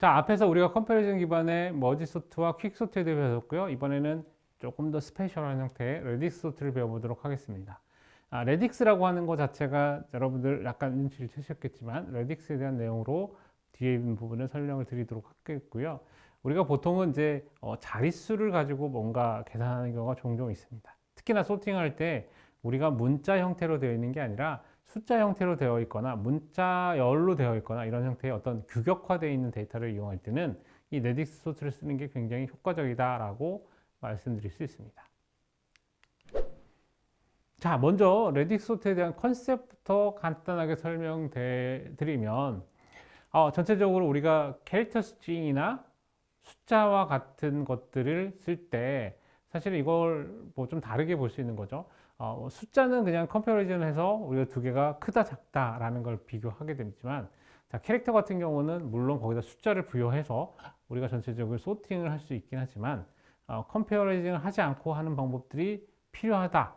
자, 앞에서 우리가 컴패리즌 기반의 머지 소트와 퀵 소트에 대해 배웠고요. 이번에는 조금 더 스페셜한 형태의 레딕스 소트를 배워보도록 하겠습니다. 레딕스라고 하는 것 자체가 여러분들 약간 눈치를 채셨겠지만 레딕스에 대한 내용으로 뒤에 있는 부분을 설명을 드리도록 하겠고요. 우리가 보통은 이제 자릿수를 가지고 뭔가 계산하는 경우가 종종 있습니다. 특히나 소팅할 때 우리가 문자 형태로 되어 있는 게 아니라 숫자 형태로 되어 있거나 문자열로 되어 있거나 이런 형태의 어떤 규격화되어 있는 데이터를 이용할 때는 이 레딕스 소트를 쓰는 게 굉장히 효과적이다라고 말씀드릴 수 있습니다. 자, 먼저 레딕스 소트에 대한 컨셉부터 간단하게 설명드리면 전체적으로 우리가 캐릭터 스트링이나 숫자와 같은 것들을 쓸 때 사실 이걸 뭐 좀 다르게 볼 수 있는 거죠. 숫자는 그냥 컴패리즌 해서 우리가 두 개가 크다 작다 라는 걸 비교하게 되지만 자, 캐릭터 같은 경우는 물론 거기다 숫자를 부여해서 우리가 전체적으로 소팅을 할 수 있긴 하지만 컴패리즌을 하지 않고 하는 방법들이 필요하다.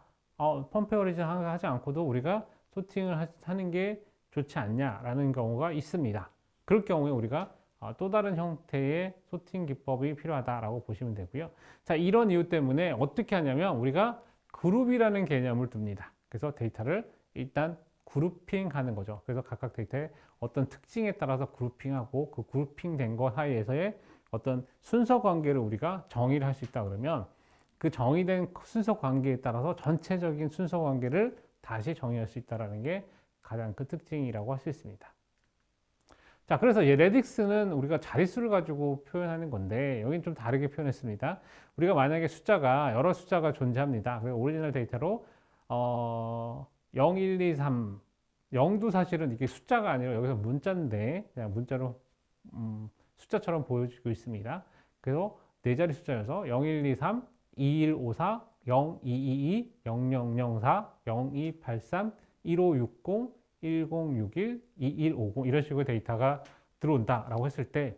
컴패리즌 하지 않고도 우리가 소팅을 하는 게 좋지 않냐라는 경우가 있습니다. 그럴 경우에 우리가 또 다른 형태의 소팅 기법이 필요하다라고 보시면 되고요. 자, 이런 이유 때문에 어떻게 하냐면 우리가 그룹이라는 개념을 둡니다. 그래서 데이터를 일단 그룹핑하는 거죠. 그래서 각각 데이터의 어떤 특징에 따라서 그룹핑하고 그 그룹핑된 것 사이에서의 어떤 순서 관계를 우리가 정의를 할 수 있다 그러면 그 정의된 순서 관계에 따라서 전체적인 순서 관계를 다시 정의할 수 있다는 게 가장 큰 특징이라고 할 수 있습니다. 자, 그래서 레딕스는 우리가 자릿수를 가지고 표현하는 건데 여기는 좀 다르게 표현했습니다. 우리가 만약에 여러 숫자가 존재합니다. 그래서 오리지널 데이터로 0, 1, 2, 3 0도 사실은 이게 숫자가 아니라 여기서 문자인데 그냥 문자로 숫자처럼 보여지고 있습니다. 그래서 네 자리 숫자여서 0, 1, 2, 3, 2, 1, 5, 4, 0, 2, 2, 2, 0, 0, 0, 4, 0, 2, 8, 3, 1, 5, 6, 0, 1061, 2150 이런 식으로 데이터가 들어온다라고 했을 때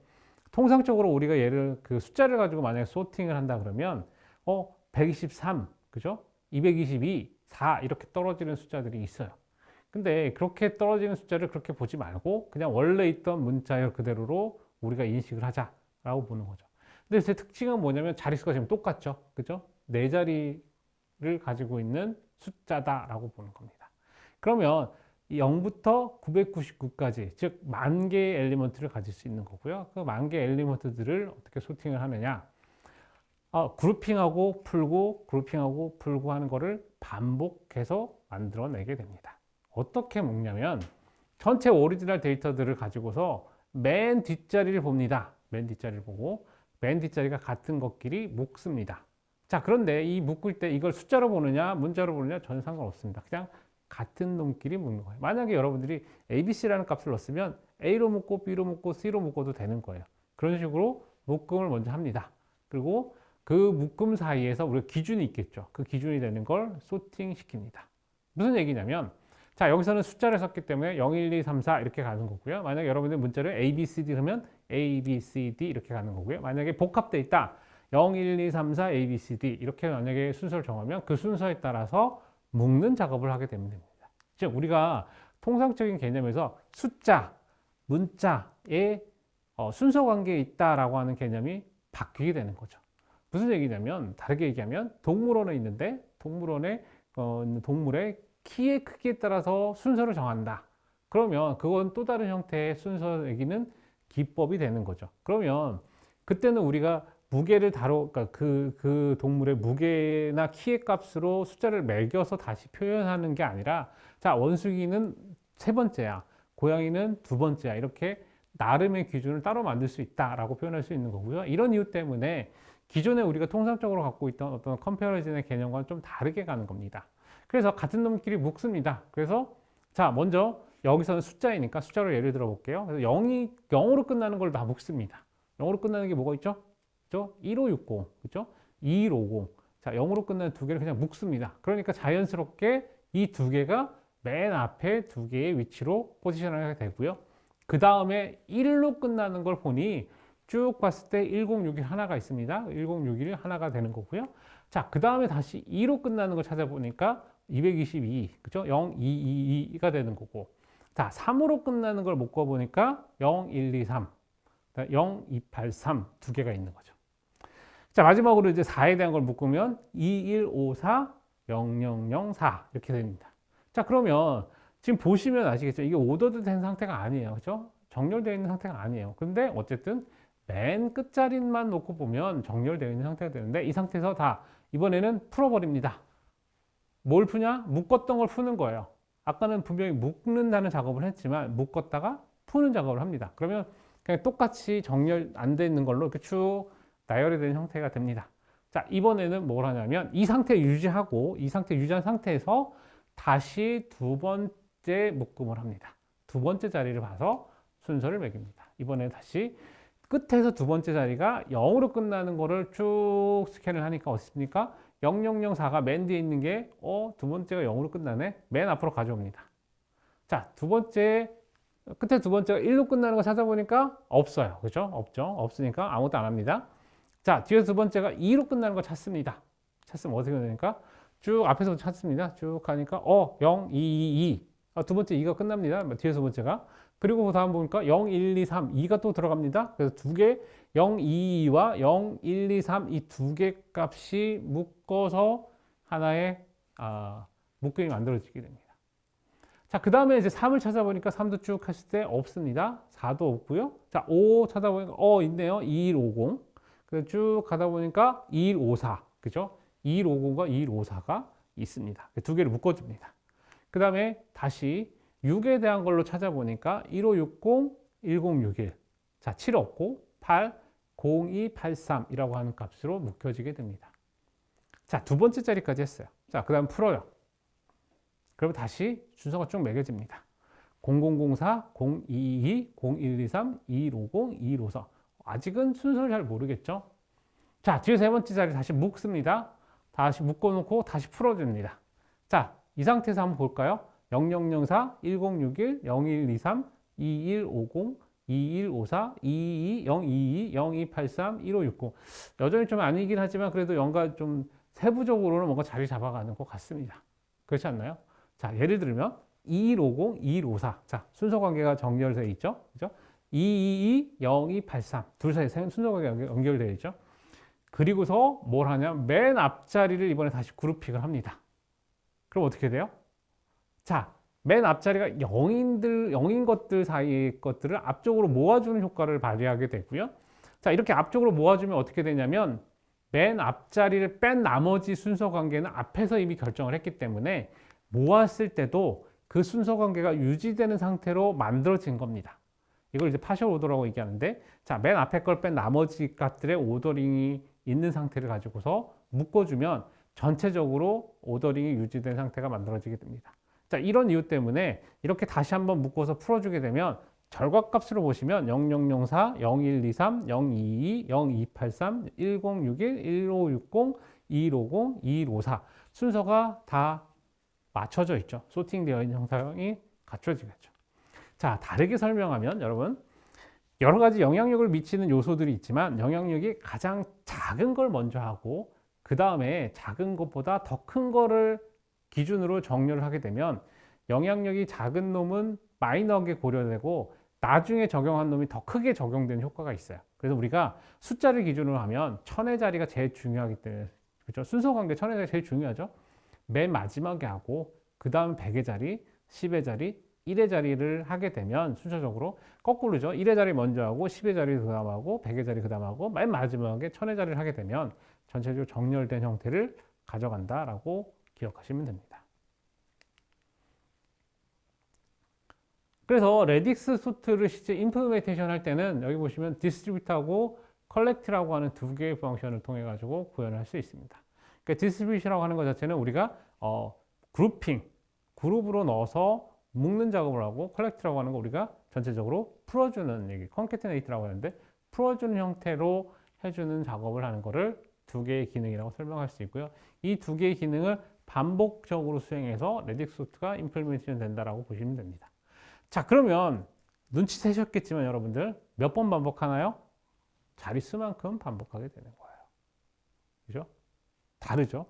통상적으로 우리가 얘를 그 숫자를 가지고 만약에 소팅을 한다 그러면 123, 그죠? 222, 4 이렇게 떨어지는 숫자들이 있어요. 근데 그렇게 떨어지는 숫자를 그렇게 보지 말고 그냥 원래 있던 문자열 그대로로 우리가 인식을 하자라고 보는 거죠. 근데 제 특징은 뭐냐면 자릿수가 지금 똑같죠. 그죠? 네 자리를 가지고 있는 숫자다라고 보는 겁니다. 그러면 0부터 999까지, 즉, 10,000개의 엘리먼트를 가질 수 있는 거고요. 그 10,000개 엘리먼트들을 어떻게 소팅을 하느냐. 그룹핑하고 풀고, 그룹핑하고 풀고 하는 거를 반복해서 만들어내게 됩니다. 어떻게 먹냐면, 전체 오리지널 데이터들을 가지고서 맨 뒷자리를 봅니다. 맨 뒷자리를 보고, 맨 뒷자리가 같은 것끼리 묶습니다. 자, 그런데 이 묶을 때 이걸 숫자로 보느냐, 문자로 보느냐, 전혀 상관없습니다. 그냥 같은 놈끼리 묶는 거예요. 만약에 여러분들이 ABC라는 값을 넣었으면 A로 묶고 B로 묶고 C로 묶어도 되는 거예요. 그런 식으로 묶음을 먼저 합니다. 그리고 그 묶음 사이에서 우리가 기준이 있겠죠. 그 기준이 되는 걸 소팅 시킵니다. 무슨 얘기냐면 자, 여기서는 숫자를 썼기 때문에 0, 1, 2, 3, 4 이렇게 가는 거고요. 만약에 여러분들 문자를 A, B, C, D 하면 A, B, C, D 이렇게 가는 거고요. 만약에 복합되어 있다. 0, 1, 2, 3, 4, A, B, C, D 이렇게 만약에 순서를 정하면 그 순서에 따라서 묶는 작업을 하게 되면 됩니다. 즉 우리가 통상적인 개념에서 숫자, 문자의 순서 관계에 있다라고 하는 개념이 바뀌게 되는 거죠. 무슨 얘기냐면 다르게 얘기하면 동물원에 있는데 동물원에 있는 동물의 키의 크기에 따라서 순서를 정한다. 그러면 그건 또 다른 형태의 순서 매기는 기법이 되는 거죠. 그러면 그때는 우리가 무게를 그러니까 그 동물의 무게나 키의 값으로 숫자를 매겨서 다시 표현하는 게 아니라, 자, 원숭이는 세 번째야, 고양이는 두 번째야, 이렇게 나름의 기준을 따로 만들 수 있다라고 표현할 수 있는 거고요. 이런 이유 때문에 기존에 우리가 통상적으로 갖고 있던 어떤 컴패러진의 개념과는 좀 다르게 가는 겁니다. 그래서 같은 놈끼리 묶습니다. 그래서 자, 먼저 여기서는 숫자이니까 숫자로 예를 들어 볼게요. 그래서 0으로 끝나는 걸 다 묶습니다. 0으로 끝나는 게 뭐가 있죠? 그죠? 1560, 그죠? 2150. 자, 0으로 끝나는 두 개를 그냥 묶습니다. 그러니까 자연스럽게 이 두 개가 맨 앞에 두 개의 위치로 포지션하게 되고요. 그 다음에 1로 끝나는 걸 보니 쭉 봤을 때 1061 하나가 있습니다. 1061이 하나가 되는 거고요. 자, 그 다음에 다시 2로 끝나는 걸 찾아보니까 222, 그죠? 0222가 되는 거고. 자, 3으로 끝나는 걸 묶어보니까 0, 1, 2, 3. 0283 두 개가 있는 거죠. 자, 마지막으로 이제 4에 대한 걸 묶으면 2154 0004 이렇게 됩니다. 자, 그러면 지금 보시면 아시겠죠? 이게 오더드 된 상태가 아니에요. 그죠? 정렬되어 있는 상태가 아니에요. 근데 어쨌든 맨 끝자리만 놓고 보면 정렬되어 있는 상태가 되는데 이 상태에서 다 이번에는 풀어버립니다. 뭘 푸냐? 묶었던 걸 푸는 거예요. 아까는 분명히 묶는다는 작업을 했지만 묶었다가 푸는 작업을 합니다. 그러면 그냥 똑같이 정렬 안 돼 있는 걸로 이렇게 쭉 나열이 된 형태가 됩니다. 자, 이번에는 뭘 하냐면 이 상태 유지하고 이 상태 유지한 상태에서 다시 두 번째 묶음을 합니다. 두 번째 자리를 봐서 순서를 매깁니다. 이번에 다시 끝에서 두 번째 자리가 0으로 끝나는 거를 쭉 스캔을 하니까 어떻습니까? 0004가 맨 뒤에 있는 게 두 번째가 0으로 끝나네? 맨 앞으로 가져옵니다. 자, 두 번째 끝에 두 번째가 1로 끝나는 거 찾아보니까 없어요. 그죠? 없죠? 없으니까 아무것도 안 합니다. 자, 뒤에서 두 번째가 2로 끝나는 거 찾습니다. 찾으면 어떻게 되니까 쭉 앞에서 찾습니다. 쭉 가니까 0, 2, 2, 2. 두 번째 2가 끝납니다. 뒤에서 두 번째가. 그리고 그 다음 보니까 0, 1, 2, 3, 2가 또 들어갑니다. 그래서 두 개, 0, 2, 2와 0, 1, 2, 3 이 두 개 값이 묶어서 하나의 묶음이 만들어지게 됩니다. 자, 그 다음에 이제 3을 찾아보니까 3도 쭉 하실 때 없습니다. 4도 없고요. 자, 5 찾아보니까 있네요. 2150. 그래서 쭉 가다 보니까 2154. 그죠? 2150과 2154가 있습니다. 두 개를 묶어줍니다. 그 다음에 다시 6에 대한 걸로 찾아보니까 1560, 1061. 자, 7 없고 8, 0283이라고 하는 값으로 묶여지게 됩니다. 자, 두 번째 자리까지 했어요. 자, 그 다음 풀어요. 그러면 다시 순서가 쭉 매겨집니다. 0004, 0222, 0123, 2150, 2154. 아직은 순서를 잘 모르겠죠? 자, 뒤에 세 번째 자리 다시 묶습니다. 다시 묶어놓고 다시 풀어줍니다. 자, 이 상태에서 한번 볼까요? 0004, 1061, 0123, 2150, 2154, 222, 022, 0283, 1560. 여전히 좀 아니긴 하지만 그래도 뭔가 좀 세부적으로는 뭔가 자리 잡아가는 것 같습니다. 그렇지 않나요? 자, 예를 들면 2150, 2154. 자, 순서 관계가 정렬되어 있죠? 그죠? 222, 0283. 둘 사이 순서 관계가 연결되어 있죠? 그리고서 뭘 하냐? 맨 앞자리를 이번에 다시 그룹핑을 합니다. 그럼 어떻게 돼요? 자, 맨 앞자리가 0인 것들 사이의 것들을 앞쪽으로 모아주는 효과를 발휘하게 되고요. 자, 이렇게 앞쪽으로 모아주면 어떻게 되냐면 맨 앞자리를 뺀 나머지 순서 관계는 앞에서 이미 결정을 했기 때문에 모았을 때도 그 순서 관계가 유지되는 상태로 만들어진 겁니다. 이걸 이제 파셜 오더라고 얘기하는데, 자, 맨 앞에 걸 뺀 나머지 값들의 오더링이 있는 상태를 가지고서 묶어주면 전체적으로 오더링이 유지된 상태가 만들어지게 됩니다. 자, 이런 이유 때문에 이렇게 다시 한번 묶어서 풀어주게 되면 결과값으로 보시면 0004, 0123, 022, 0283, 1061, 1560, 2150, 2154 순서가 다 맞춰져 있죠. 소팅되어 있는 형상이 갖춰지겠죠. 자, 다르게 설명하면 여러분 여러 가지 영향력을 미치는 요소들이 있지만 영향력이 가장 작은 걸 먼저 하고 그 다음에 작은 것보다 더 큰 거를 기준으로 정렬을 하게 되면 영향력이 작은 놈은 마이너하게 고려되고 나중에 적용한 놈이 더 크게 적용되는 효과가 있어요. 그래서 우리가 숫자를 기준으로 하면 천의 자리가 제일 중요하기 때문에 그렇죠? 순서 관계 천의 자리가 제일 중요하죠. 맨 마지막에 하고 그 다음 100의 자리, 10의 자리, 1의 자리를 하게 되면 순서적으로 거꾸로죠. 1의 자리 먼저 하고 10의 자리 그 다음 하고 100의 자리 그 다음 하고 맨 마지막에 1000의 자리를 하게 되면 전체적으로 정렬된 형태를 가져간다라고 기억하시면 됩니다. 그래서 레딕스 소트를 실제 임플리멘테이션 할 때는 여기 보시면 디스트리뷰트하고 컬렉트라고 하는 두 개의 펑션을 통해 가지고 구현을 할 수 있습니다. 그러니까 디스트리뷰션이라고 하는 것 자체는 우리가 그룹핑, 그룹으로 넣어서 묶는 작업을 하고 컬렉트라고 하는 거 우리가 전체적으로 풀어주는 얘기, 컨캐테네이트라고 하는데 풀어주는 형태로 해주는 작업을 하는 거를 두 개의 기능이라고 설명할 수 있고요. 이 두 개의 기능을 반복적으로 수행해서 레딕스 소트가 임플리멘테이션 된다라고 보시면 됩니다. 자, 그러면 눈치채셨겠지만 여러분들 몇 번 반복하나요? 자릿수만큼 반복하게 되는 거예요. 그죠? 다르죠?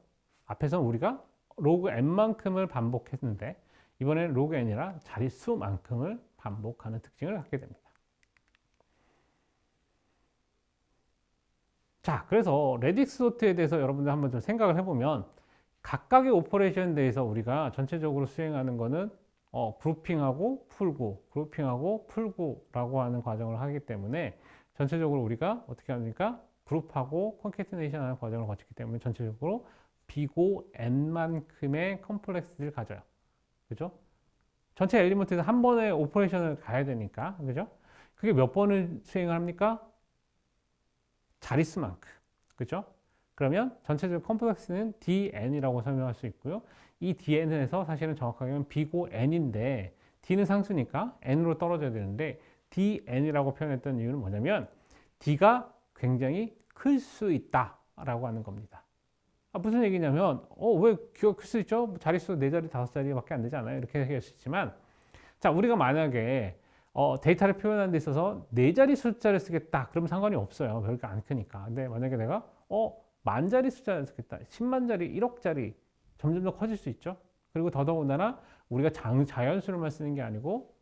앞에서는 우리가 로그 n만큼을 반복했는데 이번에는 로그 n이라 자릿수만큼을 반복하는 특징을 갖게 됩니다. 자, 그래서 레딕스 소트에 대해서 여러분들 한번 좀 생각을 해보면 각각의 오퍼레이션에 대해서 우리가 전체적으로 수행하는 거는 그룹핑하고 풀고, 그룹핑하고 풀고라고 하는 과정을 하기 때문에 전체적으로 우리가 어떻게 합니까? 그룹하고 컨캐티네이션 하는 과정을 거치기 때문에 전체적으로 B고 N만큼의 컴플렉스를 가져요. 그죠? 전체 엘리먼트에서 한 번에 오퍼레이션을 가야 되니까, 그죠? 그게 몇 번을 수행을 합니까? 자릿수만큼. 그죠? 그러면 전체적 컴플렉스는 DN이라고 설명할 수 있고요. 이 DN에서 사실은 정확하게는 B고 N인데 D는 상수니까 N으로 떨어져야 되는데 DN이라고 표현했던 이유는 뭐냐면 D가 굉장히 클 수 있다라고 하는 겁니다. 무슨 얘기냐면 왜 Q가 클 수 있죠? 자릿수 4자리, 5자리밖에 안 되지 않아요? 이렇게 얘기할 수 있지만 자, 우리가 만약에 데이터를 표현하는 데 있어서 4자리 숫자를 쓰겠다. 그러면 상관이 없어요. 별게 안 크니까. 근데 만약에 내가 10,000자리 숫자를 쓰겠다. 10만자리, 1억짜리 점점 더 커질 수 있죠. 그리고 더더군다나 우리가 자연수로만 쓰는 게 아니고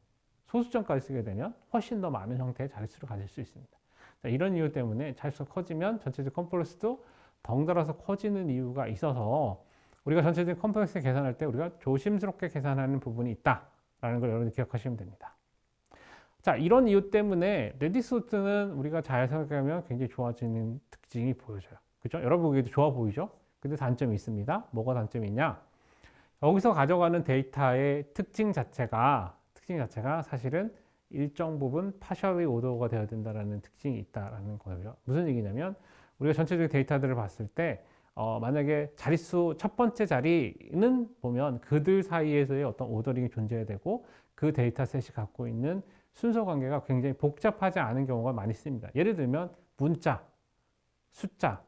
소수점까지 쓰게 되면 훨씬 더 많은 형태의 자릿수를 가질 수 있습니다. 자, 이런 이유 때문에 자릿수가 커지면 전체적 컴플렉스도 덩달아서 커지는 이유가 있어서 우리가 전체적 컴플렉스 계산할 때 우리가 조심스럽게 계산하는 부분이 있다라는 걸 여러분들 기억하시면 됩니다. 자, 이런 이유 때문에 레딕스 소트는 우리가 잘 생각하면 굉장히 좋아지는 특징이 보여져요. 그죠? 여러분 보기에도 좋아 보이죠? 근데 단점이 있습니다. 뭐가 단점이 있냐? 여기서 가져가는 데이터의 특징 자체가 사실은 일정 부분 파셜리 오더가 되어야 된다는 특징이 있다라는 거예요. 무슨 얘기냐면 우리가 전체적인 데이터들을 봤을 때 만약에 자릿수 첫 번째 자리는 보면 그들 사이에서의 어떤 오더링이 존재해야 되고 그 데이터셋이 갖고 있는 순서 관계가 굉장히 복잡하지 않은 경우가 많이 있습니다. 예를 들면 문자, 숫자,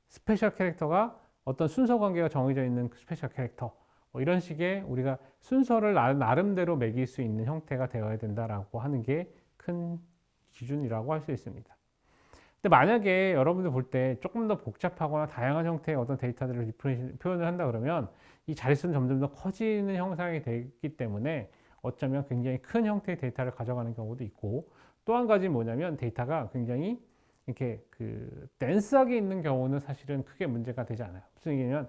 스페셜 캐릭터가 어떤 순서 관계가 정해져 있는 스페셜 캐릭터 이런 식의 우리가 순서를 나름대로 매길 수 있는 형태가 되어야 된다라고 하는 게 큰 기준이라고 할 수 있습니다. 근데 만약에 여러분들 볼 때 조금 더 복잡하거나 다양한 형태의 어떤 데이터들을 표현을 한다 그러면 이 자릿수는 점점 더 커지는 형상이 되기 때문에 어쩌면 굉장히 큰 형태의 데이터를 가져가는 경우도 있고 또 한 가지 뭐냐면 데이터가 굉장히 이렇게 덴스하게 있는 경우는 사실은 크게 문제가 되지 않아요. 무슨 얘기냐면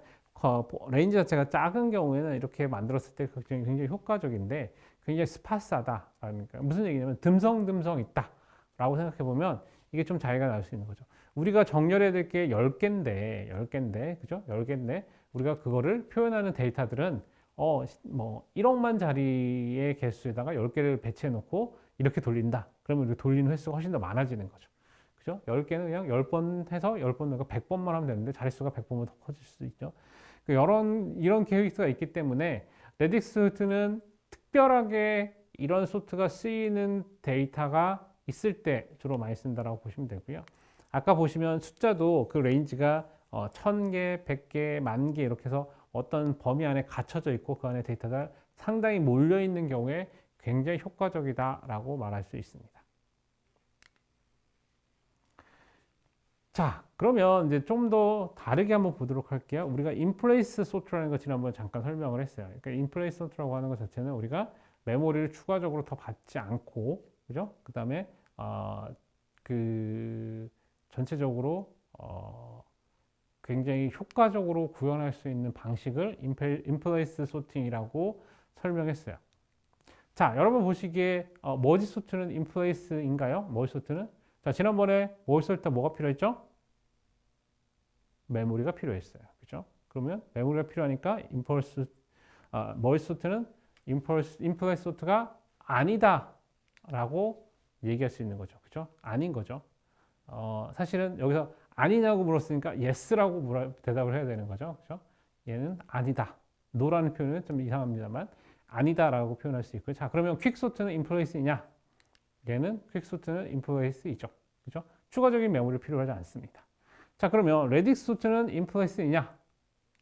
레인지 자체가 작은 경우에는 이렇게 만들었을 때 굉장히 효과적인데 굉장히 스파스하다. 그러니까 무슨 얘기냐면 듬성듬성 있다 라고 생각해 보면 이게 좀 차이가 날 수 있는 거죠. 우리가 정렬해야 될 게 10개인데 그죠? 10개인데 우리가 그거를 표현하는 데이터들은 뭐 1억만 자리의 개수에다가 10개를 배치해 놓고 이렇게 돌린다. 그러면 이렇게 돌리는 횟수가 훨씬 더 많아지는 거죠. 그죠? 10개는 그냥 10번 해서 10번 넣고 100번만 하면 되는데 자릿수가 100번보다 더 커질 수 있죠. 이런 계획수가 있기 때문에 레딕스 소트는 특별하게 이런 소트가 쓰이는 데이터가 있을 때 주로 많이 쓴다라고 보시면 되고요. 아까 보시면 숫자도 그 레인지가 1000개, 100개, 10,000개 이렇게 해서 어떤 범위 안에 갇혀져 있고 그 안에 데이터가 상당히 몰려 있는 경우에 굉장히 효과적이다라고 말할 수 있습니다. 자, 그러면 이제 좀 더 다르게 한번 보도록 할게요. 우리가 인플레이스 소트라는 거 지난번에 잠깐 설명을 했어요. 그러니까 인플레이스 소트라고 하는 것 자체는 우리가 메모리를 추가적으로 더 받지 않고, 그죠? 그 다음에 전체적으로 굉장히 효과적으로 구현할 수 있는 방식을 인플레이스 소팅이라고 설명했어요. 자, 여러분 보시기에 머지 소트는 인플레이스인가요? 머지 소트는? 자, 지난번에 머지 소트 뭐가 필요했죠? 메모리가 필요했어요. 그죠? 그러면 메모리가 필요하니까 머지 소트는 인플레이스 소트가 아니다 라고 얘기할 수 있는 거죠. 그죠? 아닌 거죠. 사실은 여기서 아니냐고 물었으니까 yes라고 대답을 해야 되는 거죠. 그죠? 얘는 아니다. no라는 표현은 좀 이상합니다만 아니다라고 표현할 수 있고요. 자, 그러면 퀵소트는 인플레이스이냐? 얘는 퀵소트는 인플레이스이죠. 그죠? 추가적인 메모리를 필요하지 않습니다. 자, 그러면 레딕스 소트는 인플레이스이냐?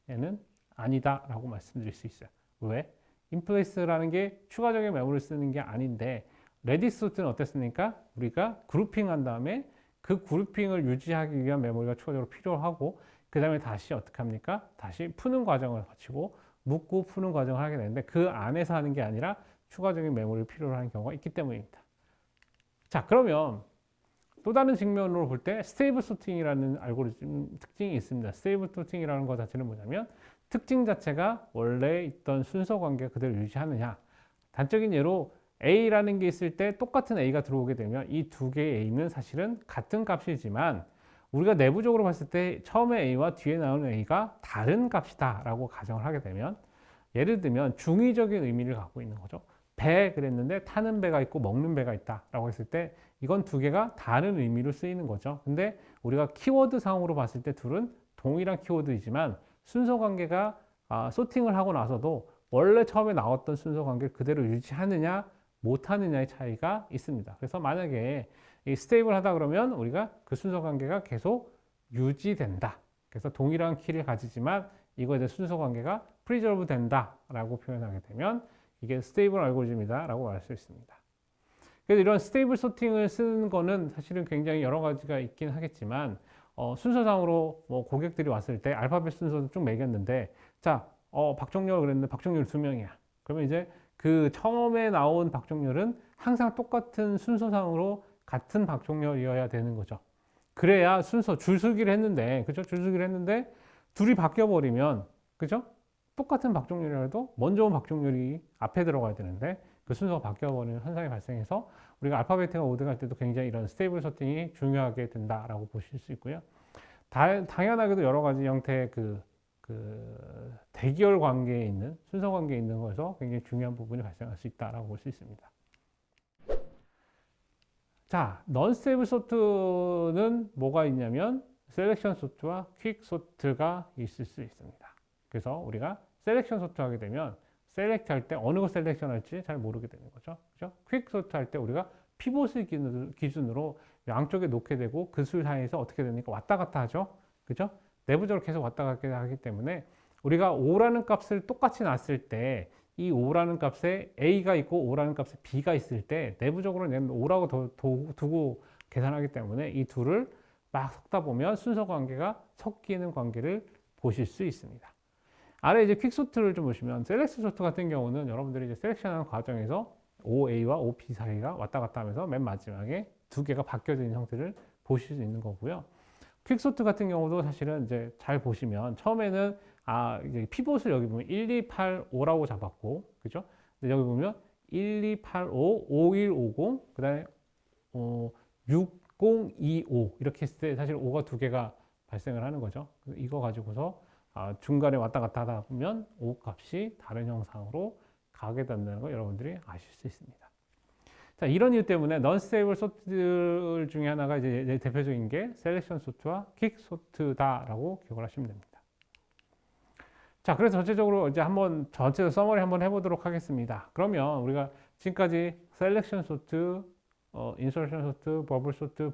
얘는 아니다라고 말씀드릴 수 있어요. 왜? 인플레이스라는 게 추가적인 메모리를 쓰는 게 아닌데 레딕스 소트는 어땠습니까? 우리가 그룹핑한 다음에 그 그룹핑을 유지하기 위한 메모리가 추가적으로 필요하고 그 다음에 다시 어떻게 합니까? 다시 푸는 과정을 거치고 묶고 푸는 과정을 하게 되는데 그 안에서 하는 게 아니라 추가적인 메모리를 필요로 하는 경우가 있기 때문입니다. 자, 그러면 또 다른 측면으로 볼 때 스테이블 소팅이라는 알고리즘 특징이 있습니다. 스테이블 소팅이라는 것 자체는 뭐냐면 특징 자체가 원래 있던 순서 관계 그대로 유지하느냐. 단적인 예로 A라는 게 있을 때 똑같은 A가 들어오게 되면 이 두 개의 A는 사실은 같은 값이지만 우리가 내부적으로 봤을 때 처음에 A와 뒤에 나오는 A가 다른 값이다 라고 가정을 하게 되면 예를 들면 중의적인 의미를 갖고 있는 거죠. 배 그랬는데 타는 배가 있고 먹는 배가 있다 라고 했을 때 이건 두 개가 다른 의미로 쓰이는 거죠. 근데 우리가 키워드 상으로 봤을 때 둘은 동일한 키워드이지만 순서 관계가 소팅을 하고 나서도 원래 처음에 나왔던 순서 관계를 그대로 유지하느냐 못하느냐의 차이가 있습니다. 그래서 만약에 이 스테이블 하다 그러면 우리가 그 순서 관계가 계속 유지된다. 그래서 동일한 키를 가지지만 이거에 대해 순서 관계가 프리저브 된다 라고 표현하게 되면 이게 스테이블 알고리즘이다 라고 말할 수 있습니다. 그래서 이런 스테이블 소팅을 쓰는 거는 사실은 굉장히 여러 가지가 있긴 하겠지만 순서상으로 뭐 고객들이 왔을 때 알파벳 순서도 쭉 매겼는데 자, 박정렬 그랬는데 박정렬 2명이야. 그러면 이제 그 처음에 나온 박정렬은 항상 똑같은 순서상으로 같은 박정렬이어야 되는 거죠. 그래야 순서 줄서기를 했는데, 그죠? 줄서기를 했는데 둘이 바뀌어 버리면, 그죠? 똑같은 박정렬이라도 먼저 온 박정렬이 앞에 들어가야 되는데 그 순서가 바뀌어 버리는 현상이 발생해서 우리가 알파벳과 오등할 때도 굉장히 이런 스테이블 소팅이 중요하게 된다라고 보실 수 있고요. 당연하게도 여러 가지 형태의 그 대결 관계에 있는 순서 관계에 있는 것에서 굉장히 중요한 부분이 발생할 수 있다라고 볼 수 있습니다. 자, non stable sort는 뭐가 있냐면 셀렉션 소트와 퀵 소트가 있을 수 있습니다. 그래서 우리가 셀렉션 소트 하게 되면 셀렉트 할 때 어느 거 셀렉션 할지 잘 모르게 되는 거죠. 그죠? 퀵 소트 할 때 우리가 피봇을 기준으로 양쪽에 놓게 되고 그 수 사이에서 어떻게 되니까 왔다 갔다 하죠. 그죠? 내부적으로 계속 왔다 갔다 하기 때문에 우리가 5라는 값을 똑같이 놨을 때 이 5라는 값에 A가 있고 5라는 값에 B가 있을 때 내부적으로 내는 5라고 두고 계산하기 때문에 이 둘을 막 섞다 보면 순서 관계가 섞이는 관계를 보실 수 있습니다. 아래 이제 퀵소트를 좀 보시면 셀렉트 소트 같은 경우는 여러분들이 이제 셀렉션하는 과정에서 OA와 OB 사이가 왔다 갔다 하면서 맨 마지막에 두 개가 바뀌어져 있는 형태를 보실 수 있는 거고요. 퀵소트 같은 경우도 사실은 이제 잘 보시면 처음에는 이제 피봇을 여기 보면 1, 2, 8, 5라고 잡았고, 그죠? 근데 여기 보면 1, 2, 8, 5, 5, 1, 5, 0, 그 다음에 6, 0, 2, 5 이렇게 했을 때 사실 5가 두 개가 발생을 하는 거죠. 이거 가지고서 중간에 왔다 갔다 하다 보면 5 값이 다른 형상으로 가게 된다는 거 여러분들이 아실 수 있습니다. 자, 이런 이유 때문에 non-stable 소트 중에 하나가 이제 대표적인 게 셀렉션 소트와 퀵 소트다라고 기억을 하시면 됩니다. 자, 그래서 전체적으로 이제 한번 전체 서머리 한번 해보도록 하겠습니다. 그러면 우리가 지금까지 셀렉션 소트, 인서션 소트, 버블 소트,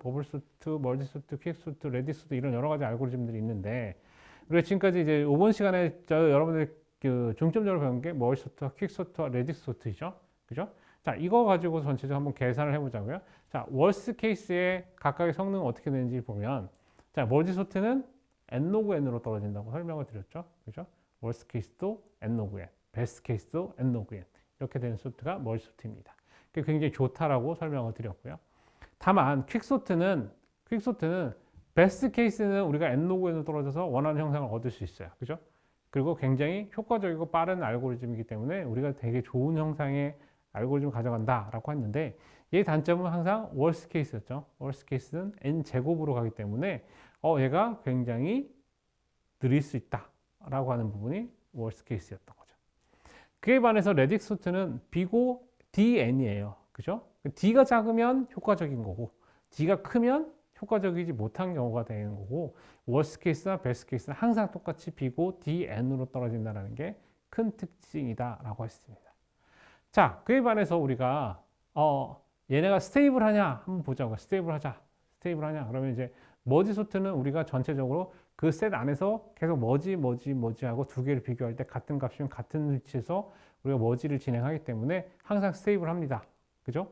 멀티 소트, 퀵 소트, 레디 소트 이런 여러 가지 알고리즘들이 있는데 우리가 지금까지 이제 이번 시간에 여러분들 그 중점적으로 배운 게 멀티 소트와 퀵 소트와 레디 소트이죠, 그죠? 자, 이거 가지고 전체적으로 한번 계산을 해보자고요. 자, 월스 케이스의 각각의 성능은 어떻게 되는지 보면, 자, 멀티 소트는 n 로그 n으로 떨어진다고 설명을 드렸죠, 그죠? 월스 케이스도 n 로그 n, 베스트 케이스도 n 로그 n 이렇게 되는 소트가 멀티 소트입니다. 그게 굉장히 좋다라고 설명을 드렸고요. 다만 퀵 소트는 베스트 케이스는 우리가 n 로그 n으로 떨어져서 원하는 형상을 얻을 수 있어요, 그죠? 그리고 굉장히 효과적이고 빠른 알고리즘이기 때문에 우리가 되게 좋은 형상의 알고리즘을 가져간다라고 했는데 얘의 단점은 항상 월스 케이스였죠. 월스 케이스는 n 제곱으로 가기 때문에 얘가 굉장히 느릴 수 있다라고 하는 부분이 월스 케이스였던 거죠. 그에 반해서 레딕 소트는 B고 DN이에요. 그죠? D가 작으면 효과적인 거고 D가 크면 효과적이지 못한 경우가 되는 거고 월스 케이스나 베스트 케이스는 항상 똑같이 B고 DN으로 떨어진다는 게 큰 특징이다라고 했습니다. 자, 그에 반해서 우리가 얘네가 스테이블하냐 한번 보자고. 스테이블하냐 그러면 이제 머지 소트는 우리가 전체적으로 그 셋 안에서 계속 머지 하고 두 개를 비교할 때 같은 값이면 같은 위치에서 우리가 머지를 진행하기 때문에 항상 스테이블합니다. 그죠?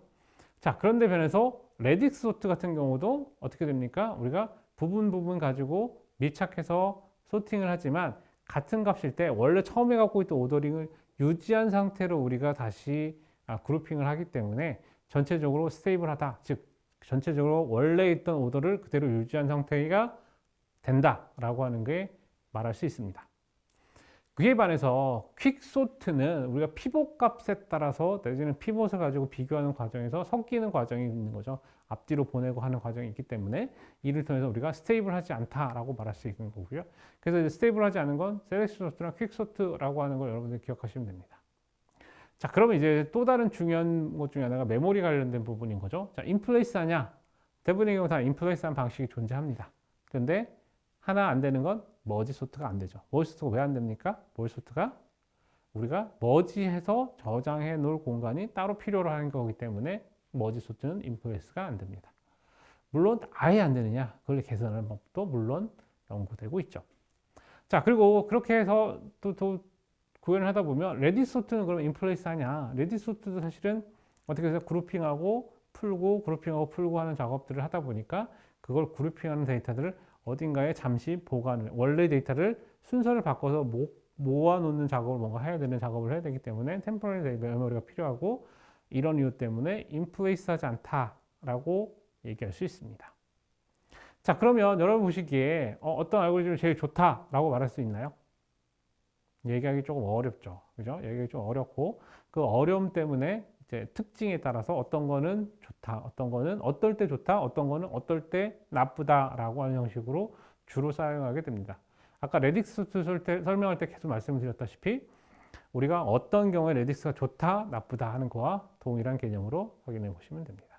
자, 그런데 변해서 레딕 소트 같은 경우도 어떻게 됩니까? 우리가 부분 가지고 밀착해서 소팅을 하지만 같은 값일 때 원래 처음에 갖고 있던 오더링을 유지한 상태로 우리가 다시 그룹핑을 하기 때문에 전체적으로 스테이블하다, 즉 전체적으로 원래 있던 오더를 그대로 유지한 상태가 된다라고 하는 게 말할 수 있습니다. 그에 반해서 퀵소트는 우리가 피봇 값에 따라서 내지는 피봇을 가지고 비교하는 과정에서 섞이는 과정이 있는 거죠. 앞뒤로 보내고 하는 과정이 있기 때문에 이를 통해서 우리가 스테이블하지 않다라고 말할 수 있는 거고요. 그래서 이제 스테이블하지 않은 건 셀렉트 소트나 퀵소트라고 하는 걸 여러분들 기억하시면 됩니다. 자, 그러면 이제 또 다른 중요한 것 중에 하나가 메모리 관련된 부분인 거죠. 자, 인플레이스 하냐? 대부분의 경우 다 인플레이스한 방식이 존재합니다. 그런데 하나 안 되는 건 머지 소트가 안 되죠. 머지 소트가 왜 안 됩니까? 머지 소트가 우리가 머지해서 저장해 놓을 공간이 따로 필요로 하는 거기 때문에 머지 소트는 인플레이스가 안 됩니다. 물론 아예 안 되느냐? 그걸 개선하는 법도 물론 연구되고 있죠. 자, 그리고 그렇게 해서 또 구현을 하다 보면 레디스 소트는 그럼 인플레이스 하냐? 레디스 소트도 사실은 어떻게 해서 그룹핑하고 풀고 하는 작업들을 하다 보니까 그걸 그룹핑하는 데이터들을 어딘가에 잠시 보관을, 원래 데이터를 순서를 바꿔서 모아놓는 작업을 뭔가 해야 되는 작업을 해야 되기 때문에 템포러리 메모리가 필요하고 이런 이유 때문에 인플레이스 하지 않다라고 얘기할 수 있습니다. 자, 그러면 여러분 보시기에 어떤 알고리즘이 제일 좋다라고 말할 수 있나요? 얘기하기 조금 어렵죠. 그죠? 얘기하기 좀 어렵고 그 어려움 때문에 이제 특징에 따라서 어떤 거는 좋다, 어떤 거는 어떨 때 좋다, 어떤 거는 어떨 때 나쁘다라고 하는 형식으로 주로 사용하게 됩니다. 아까 레딕스 설명할 때 계속 말씀을 드렸다시피 우리가 어떤 경우에 레딕스가 좋다, 나쁘다 하는 거와 동일한 개념으로 확인해 보시면 됩니다.